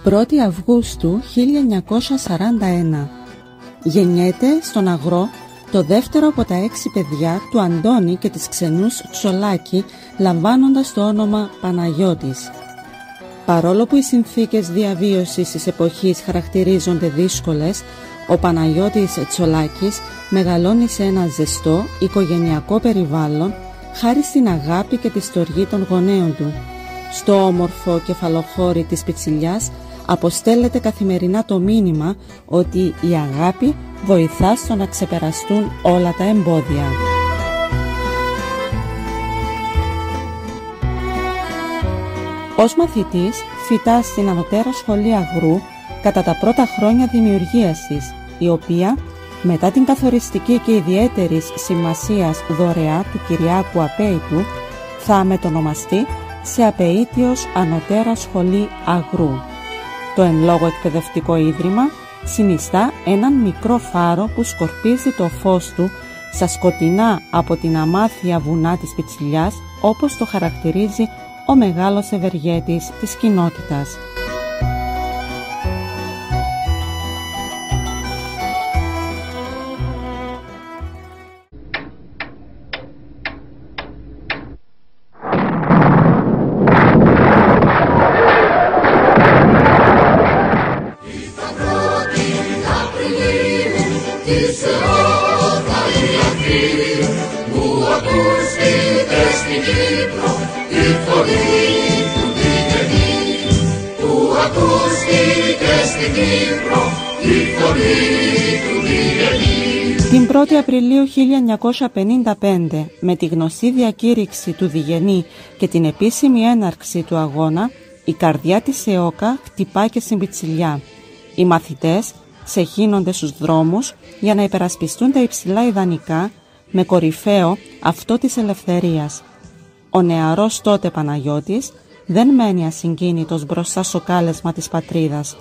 1η Αυγούστου 1941. Γεννιέται στον Αγρό το δεύτερο από τα 6 παιδιά του Αντώνη και της Ξενούς Τσολάκη, λαμβάνοντας το όνομα Παναγιώτης. Παρόλο που οι συνθήκες διαβίωσης της εποχής χαρακτηρίζονται δύσκολες, ο Παναγιώτης Τσολάκης μεγαλώνει σε ένα ζεστό οικογενειακό περιβάλλον χάρη στην αγάπη και τη στοργή των γονέων του. Στο όμορφο κεφαλοχώρι της πιτσιλιάς αποστέλλεται καθημερινά το μήνυμα ότι η αγάπη βοηθά στο να ξεπεραστούν όλα τα εμπόδια. Ως μαθητής φοιτά στην Ανωτέρα Σχολή Αγρού κατά τα πρώτα χρόνια δημιουργίας της, η οποία μετά την καθοριστική και ιδιαίτερης σημασίας δωρεά του Κυριάκου Απέητου θα μετονομαστεί σε Απεήτιος Ανωτέρα Σχολή Αγρού. Το εν λόγω εκπαιδευτικό ίδρυμα συνιστά έναν μικρό φάρο που σκορπίζει το φως του στα σκοτεινά από την αμάθεια βουνά της Πιτσιλιάς, όπως το χαρακτηρίζει ο μεγάλος ευεργέτης της κοινότητας. Την 1η Απριλίου 1955, με τη γνωστή διακήρυξη του Διγενή και την επίσημη έναρξη του αγώνα, η καρδιά της ΕΟΚΑ χτυπά και στην Πιτσιλιά. Οι μαθητές ξεχύνονται στους δρόμους για να υπερασπιστούν τα υψηλά ιδανικά, με κορυφαίο αυτό της ελευθερίας. Ο νεαρός τότε Παναγιώτης δεν μένει ασυγκίνητος μπροστά στο κάλεσμα της πατρίδας.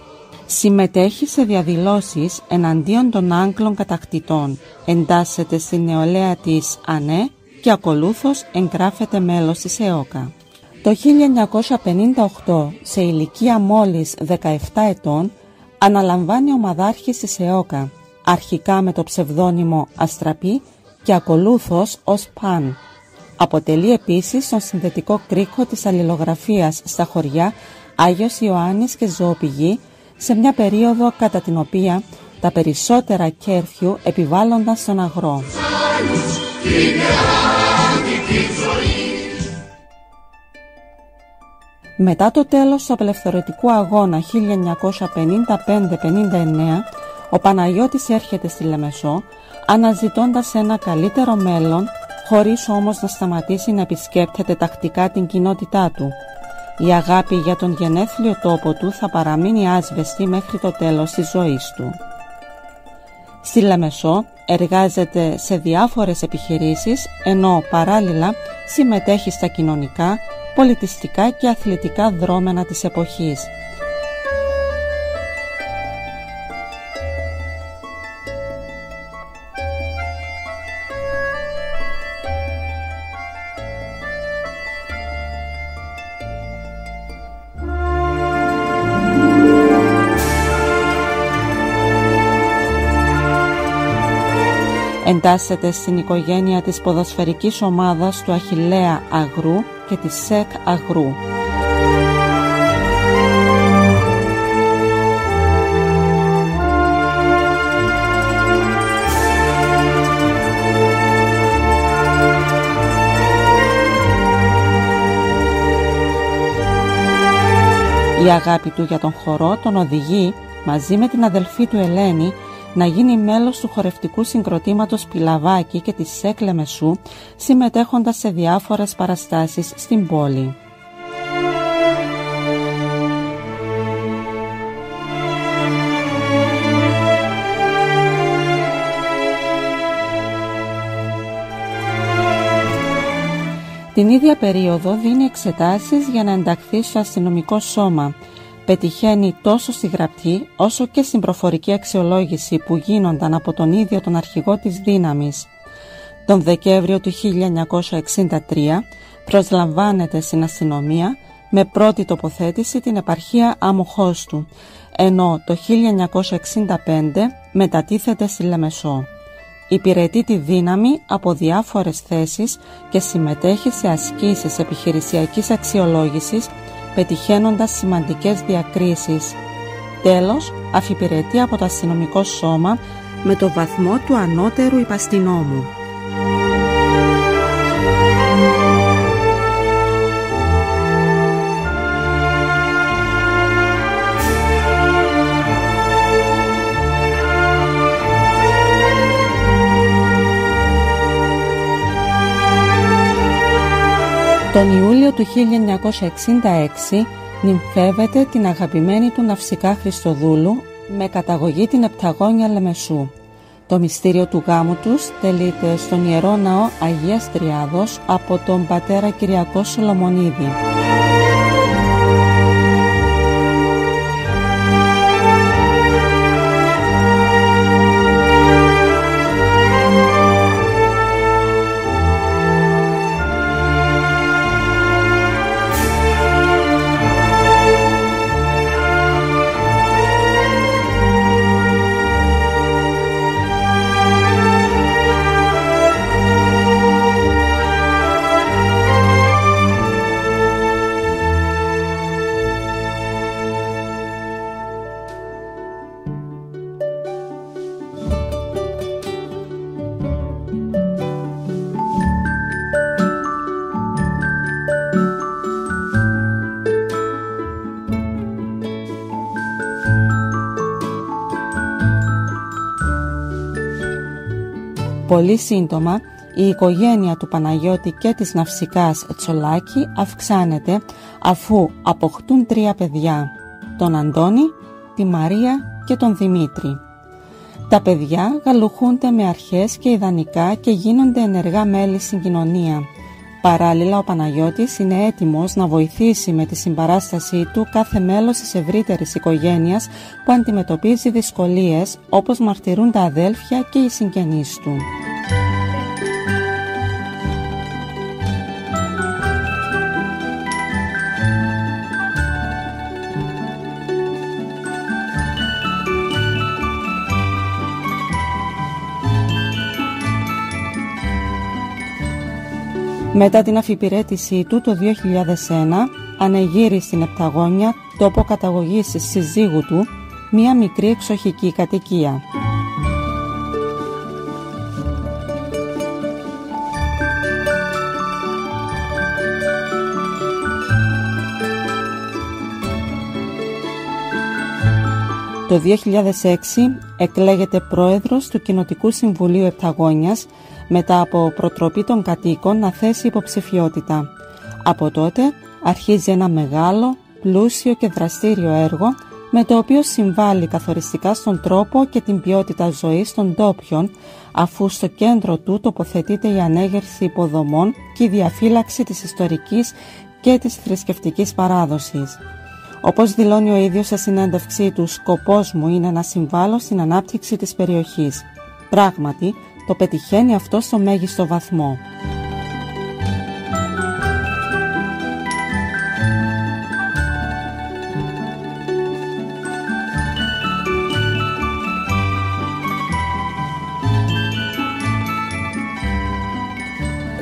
Συμμετέχει σε διαδηλώσεις εναντίον των Άγγλων κατακτητών, εντάσσεται στη νεολαία της ΑΝΕ και ακολούθως εγγράφεται μέλος της ΕΟΚΑ. Το 1958, σε ηλικία μόλις 17 ετών, αναλαμβάνει ομαδάρχης της ΕΟΚΑ, αρχικά με το ψευδόνυμο Αστραπή και ακολούθως ως Παν. Αποτελεί επίσης τον συνδετικό κρίκο της αλληλογραφίας στα χωριά Άγιος Ιωάννης και Ζωοπηγή, σε μια περίοδο κατά την οποία τα περισσότερα κέρφιου επιβάλλονταν στον Αγρό. Μετά το τέλος του απελευθερωτικού αγώνα 1955-59, ο Παναγιώτης έρχεται στη Λεμεσό, αναζητώντας ένα καλύτερο μέλλον, χωρίς όμως να σταματήσει να επισκέπτεται τακτικά την κοινότητά του. Η αγάπη για τον γενέθλιο τόπο του θα παραμείνει άσβεστη μέχρι το τέλος της ζωής του. Στη Λεμεσό εργάζεται σε διάφορες επιχειρήσεις, ενώ παράλληλα συμμετέχει στα κοινωνικά, πολιτιστικά και αθλητικά δρόμενα της εποχής. Εντάσσεται στην οικογένεια της ποδοσφαιρικής ομάδας του Αχιλλέα Αγρού και της ΣΕΚ Αγρού. Η αγάπη του για τον χορό τον οδηγεί, μαζί με την αδελφή του Ελένη, να γίνει μέλος του χορευτικού συγκροτήματος Πιλαβάκη και της ΣΕΚ Λεμεσού, συμμετέχοντας σε διάφορες παραστάσεις στην πόλη. Την ίδια περίοδο δίνει εξετάσεις για να ενταχθεί στο αστυνομικό σώμα. Πετυχαίνει τόσο στη γραπτή όσο και στην προφορική αξιολόγηση που γίνονταν από τον ίδιο τον αρχηγό της δύναμης. Τον Δεκέμβριο του 1963 προσλαμβάνεται στην αστυνομία με πρώτη τοποθέτηση την επαρχία Αμοχώστου, ενώ το 1965 μετατίθεται στη Λεμεσό. Υπηρετεί τη δύναμη από διάφορες θέσεις και συμμετέχει σε ασκήσεις επιχειρησιακής αξιολόγησης, πετυχαίνοντας σημαντικές διακρίσεις. Τέλος, αφιπηρετεί από το αστυνομικό σώμα με το βαθμό του ανώτερου υπαστυνόμου. Τον Ιούλιο του 1966 νυμφεύεται την αγαπημένη του Ναυσικά Χριστοδούλου με καταγωγή την Επταγόνια Λεμεσού. Το μυστήριο του γάμου τους τελείται στον Ιερό Ναό Αγίας Τριάδος από τον πατέρα Κυριακό Σολομονίδη. Πολύ σύντομα, η οικογένεια του Παναγιώτη και της Ναυσικάς Τσολάκη αυξάνεται αφού αποκτούν 3 παιδιά, τον Αντώνη, τη Μαρία και τον Δημήτρη. Τα παιδιά γαλουχούνται με αρχές και ιδανικά και γίνονται ενεργά μέλη στην κοινωνία. Παράλληλα, ο Παναγιώτης είναι έτοιμος να βοηθήσει με τη συμπαράστασή του κάθε μέλος της ευρύτερης οικογένειας που αντιμετωπίζει δυσκολίες, όπως μαρτυρούν τα αδέλφια και οι συγγενείς του. Μετά την αφιπηρέτησή του το 2001, ανεγείρει στην Επταγόνια, τόπο καταγωγής της συζύγου του, μία μικρή εξοχική κατοικία. Το 2006 εκλέγεται πρόεδρος του Κοινοτικού Συμβουλίου Επταγόνιας μετά από προτροπή των κατοίκων να θέσει υποψηφιότητα. Από τότε αρχίζει ένα μεγάλο, πλούσιο και δραστήριο έργο με το οποίο συμβάλλει καθοριστικά στον τρόπο και την ποιότητα ζωής των ντόπιων, αφού στο κέντρο του τοποθετείται η ανέγερση υποδομών και η διαφύλαξη της ιστορικής και της θρησκευτικής παράδοσης. Όπως δηλώνει ο ίδιος σε συνέντευξή του, σκοπός μου είναι να συμβάλλω στην ανάπτυξη της περιοχής. Πράγματι, το πετυχαίνει αυτό στο μέγιστο βαθμό.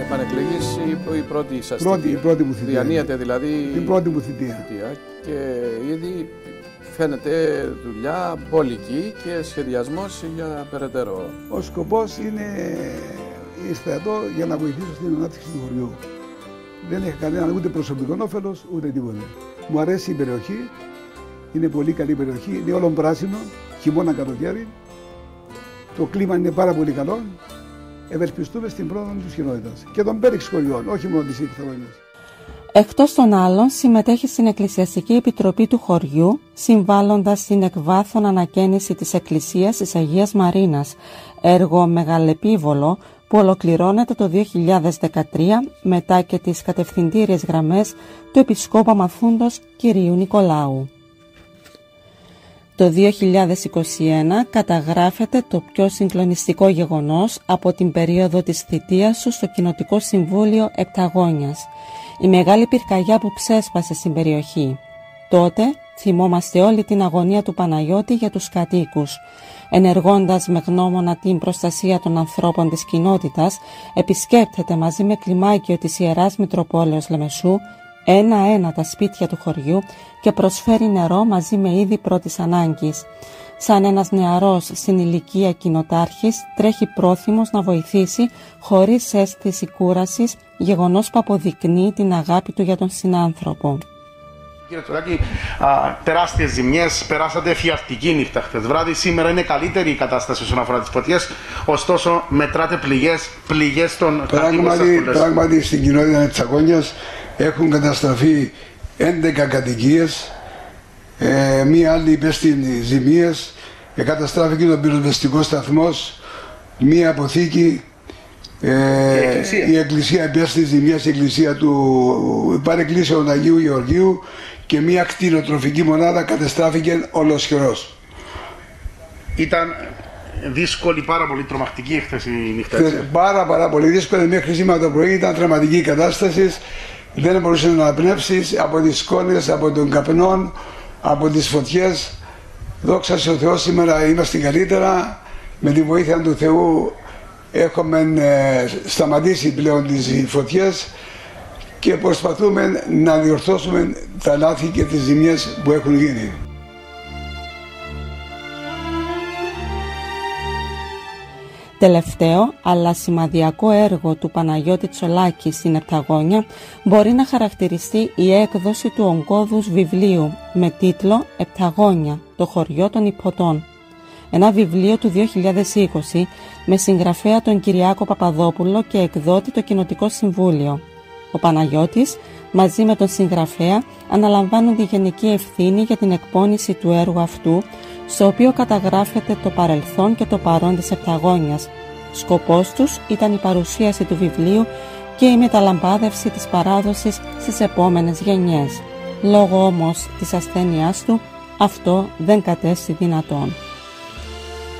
Επανεκλεγείς η πρώτη σας η πρώτη μου θητεία. Διανύεται δηλαδή την πρώτη μου θητεία. Και ήδη φαίνεται δουλειά πολική και σχεδιασμός για περαιτέρω. Ο σκοπός είναι είστε εδώ για να βοηθήσω στην ανάπτυξη του χωριού. Δεν έχει κανένα ούτε προσωπικό όφελος ούτε τίποτα. Μου αρέσει η περιοχή, είναι πολύ καλή περιοχή, είναι όλο πράσινο, χειμώνα καλοκαίρι. Το κλίμα είναι πάρα πολύ καλό. Ευελπιστούμε στην πρόοδο της κοινότητας και των πέριξ χωριών, όχι μόνο της Επταγόνιας. Εκτός των άλλων, συμμετέχει στην Εκκλησιαστική Επιτροπή του χωριού, συμβάλλοντας στην εκβάθων ανακαίνιση της Εκκλησίας της Αγίας Μαρίνας, έργο μεγαλεπίβολο που ολοκληρώνεται το 2013 μετά και τις κατευθυντήριες γραμμές του Επισκόπου Μαθούντος κ. Νικολάου. Το Το 2021 καταγράφεται το πιο συγκλονιστικό γεγονός από την περίοδο της θητείας σου στο Κοινοτικό Συμβούλιο Επταγόνιας, η μεγάλη πυρκαγιά που ξέσπασε στην περιοχή. Τότε θυμόμαστε όλη την αγωνία του Παναγιώτη για τους κατοίκους. Ενεργώντας με γνώμονα την προστασία των ανθρώπων της κοινότητας, επισκέπτεται μαζί με κλιμάκιο της Ιεράς Μητροπόλεως Λεμεσού ένα-ένα τα σπίτια του χωριού και προσφέρει νερό μαζί με είδη πρώτης ανάγκης. Σαν ένας νεαρός στην ηλικία κοινοτάρχης, τρέχει πρόθυμος να βοηθήσει χωρίς αίσθηση κούρασης, γεγονός που αποδεικνύει την αγάπη του για τον συνάνθρωπο. Κύριε Τσουράκη, τεράστιες ζημιές, περάσατε εφιαλτική νύχτα χτες βράδυ. Σήμερα είναι καλύτερη η κατάσταση όσον αφορά τις φωτιές, ωστόσο μετράτε πληγές των κατοίκων σας. Πράγματι στην κοινότητα της Αγώνιας έχουν καταστραφεί 11 κατοικίες, μία άλλη υπέστη ζημίες, καταστράφηκε ο πυροσβεστικός σταθμός, μία αποθήκη, η εκκλησία υπέστη ζημίες, η εκκλησία του παρεκκλήσεων Αγίου Γεωργίου και μία κτηνοτροφική μονάδα καταστράφηκε ολοσχερός. Ήταν δύσκολη, πάρα πολύ τρομακτική χθες η νύχτα. Πάρα πολύ δύσκολη, μέχρι σήμερα το πρωί ήταν τραυματική κατάσταση. Δεν μπορούσε να αναπνεύσεις από τις σκόνες, από τον καπνό, από τις φωτιές. Δόξα σε ο Θεός, σήμερα είμαστε καλύτερα. Με τη βοήθεια του Θεού έχουμε σταματήσει πλέον τις φωτιές και προσπαθούμε να διορθώσουμε τα λάθη και τις ζημιές που έχουν γίνει. Τελευταίο αλλά σημαδιακό έργο του Παναγιώτη Τσολάκη στην Επταγόνια μπορεί να χαρακτηριστεί η έκδοση του ογκώδους βιβλίου με τίτλο «Επταγόνια, το χωριό των Ιππωτών». Ένα βιβλίο του 2020 με συγγραφέα τον Κυριάκο Παπαδόπουλο και εκδότη το Κοινοτικό Συμβούλιο. Ο Παναγιώτης μαζί με τον συγγραφέα αναλαμβάνουν τη γενική ευθύνη για την εκπόνηση του έργου αυτού, στο οποίο καταγράφεται το παρελθόν και το παρόν της Επταγόνιας. Σκοπός τους ήταν η παρουσίαση του βιβλίου και η μεταλαμπάδευση της παράδοσης στις επόμενες γενιές. Λόγω όμως της ασθένειάς του, αυτό δεν κατέστη δυνατόν.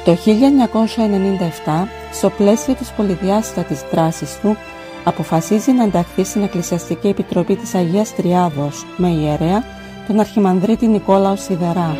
Το 1997, στο πλαίσιο της πολυδιάστατης δράσης του, αποφασίζει να ενταχθεί στην Εκκλησιαστική Επιτροπή της Αγίας Τριάδος με ιερέα τον Αρχιμανδρίτη Νικόλαο Σιδερά.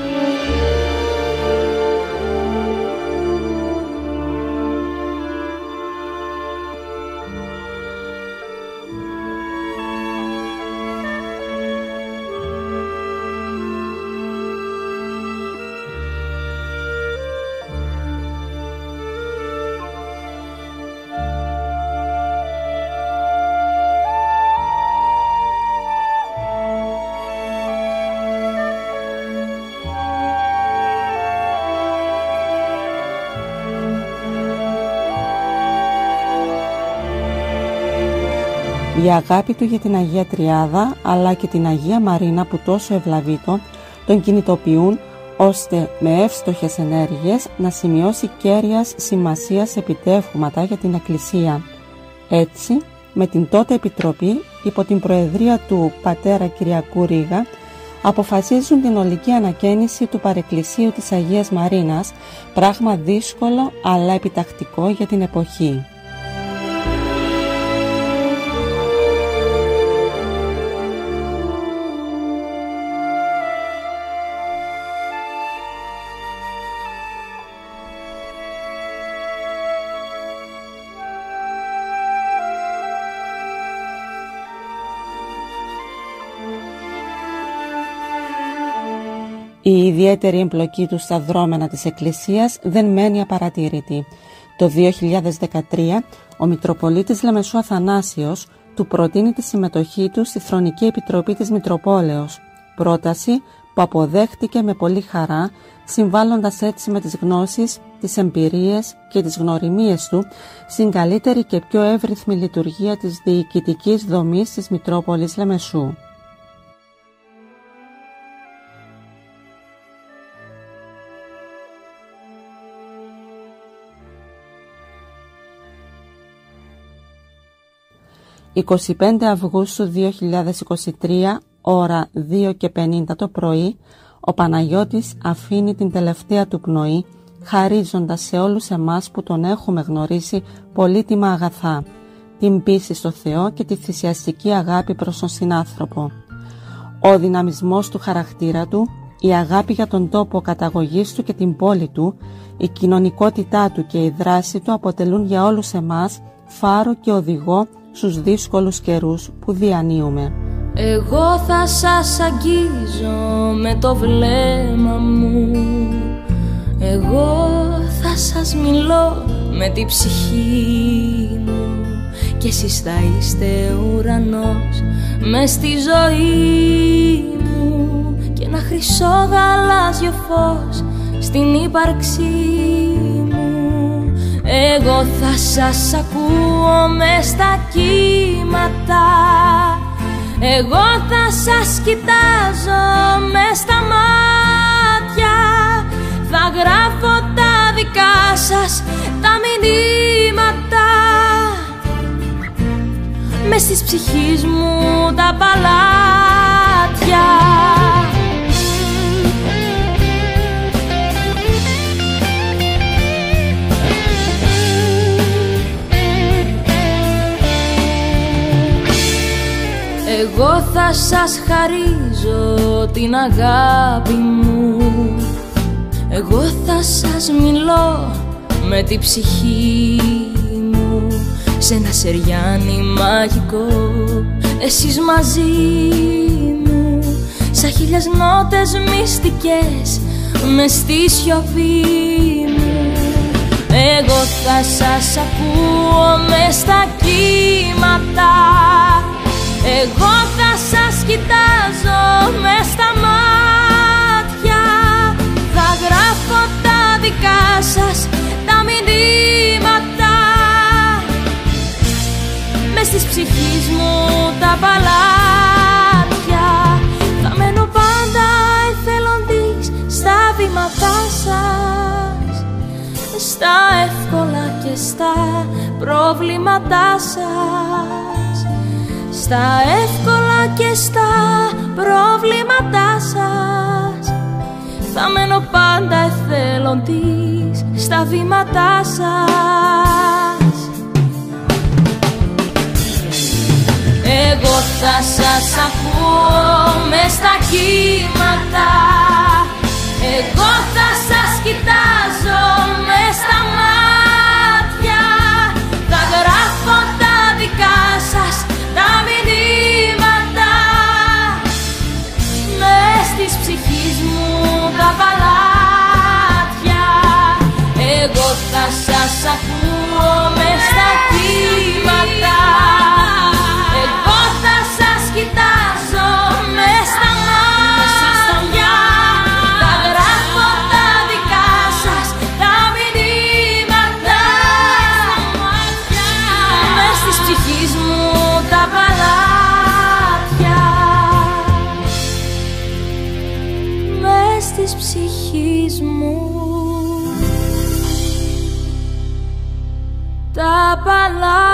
Η αγάπη του για την Αγία Τριάδα αλλά και την Αγία Μαρίνα που τόσο ευλαβείτο τον κινητοποιούν ώστε με εύστοχες ενέργειες να σημειώσει κέρυας σημασίας επιτεύγματα για την Εκκλησία. Έτσι, με την τότε Επιτροπή, υπό την προεδρία του πατέρα Κυριακού Ρίγα, αποφασίζουν την ολική ανακαίνιση του παρεκκλησίου της Αγίας Μαρίνας, πράγμα δύσκολο αλλά επιτακτικό για την εποχή. Η ιδιαίτερη εμπλοκή του στα δρόμενα της Εκκλησίας δεν μένει απαρατήρητη. Το 2013, ο Μητροπολίτης Λεμεσού Αθανάσιος του προτείνει τη συμμετοχή του στη Θρονική Επιτροπή της Μητροπόλεως, πρόταση που αποδέχτηκε με πολύ χαρά, συμβάλλοντας έτσι με τις γνώσεις, τις εμπειρίες και τις γνωριμίες του στην καλύτερη και πιο εύρυθμη λειτουργία της διοικητικής δομής της Μητρόπολης Λεμεσού. «25 Αυγούστου 2023, ώρα 2:50 το πρωί, ο Παναγιώτης αφήνει την τελευταία του πνοή, χαρίζοντας σε όλους εμάς που τον έχουμε γνωρίσει πολύτιμα αγαθά, την πίστη στο Θεό και τη θυσιαστική αγάπη προς τον συνάνθρωπο. Ο δυναμισμός του χαρακτήρα του, η αγάπη για τον τόπο καταγωγής του και την πόλη του, η κοινωνικότητά του και η δράση του αποτελούν για όλους εμάς φάρο και οδηγό στους δύσκολους καιρούς που διανύουμε. Εγώ θα σας αγγίζω με το βλέμμα μου, εγώ θα σας μιλώ με την ψυχή μου, και εσείς θα είστε ουρανός μες στη ζωή μου και ένα χρυσό γαλάζιο φως στην ύπαρξή μου. Εγώ θα σας ακούω μες στα κύματα, εγώ θα σας κοιτάζω μες στα μάτια, θα γράφω τα δικά σας τα μηνύματα μες της ψυχής μου τα παλάτια. Εγώ θα σας χαρίζω την αγάπη μου, εγώ θα σας μιλώ με την ψυχή μου, σε ένα σεριάνι μαγικό, εσείς μαζί μου, σαν χίλιες νότες μυστικές μες στη σιωπή μου. Εγώ θα σας ακούω μες στα κύματα, εγώ θα σας κοιτάζω μες στα μάτια, θα γράφω τα δικά σας τα μηνύματα μες της ψυχής μου τα παλάτια. Θα μένω πάντα εθελοντής στα βήματά σας, στα εύκολα και στα προβλήματά σας, στα εύκολα και στα προβλήματά σας. Θα μένω πάντα εθελοντής στα βήματά σας. Εγώ θα σας ακούω μες στα κύματα, εγώ θα σας κοιτάζω μες στα μάτια, θα γράφω τα δικά σας τα μηνύματα μες της ψυχής μου τα παλάτια. Εγώ θα σας ακούω μες στα κύματα, εγώ θα σας κοιτάζω μες στα μάτια, θα γράφω τα δικά σας τα μηνύματα μες της ψυχής μου τα παλάτια, μες της ψυχής μου τα παλάτια.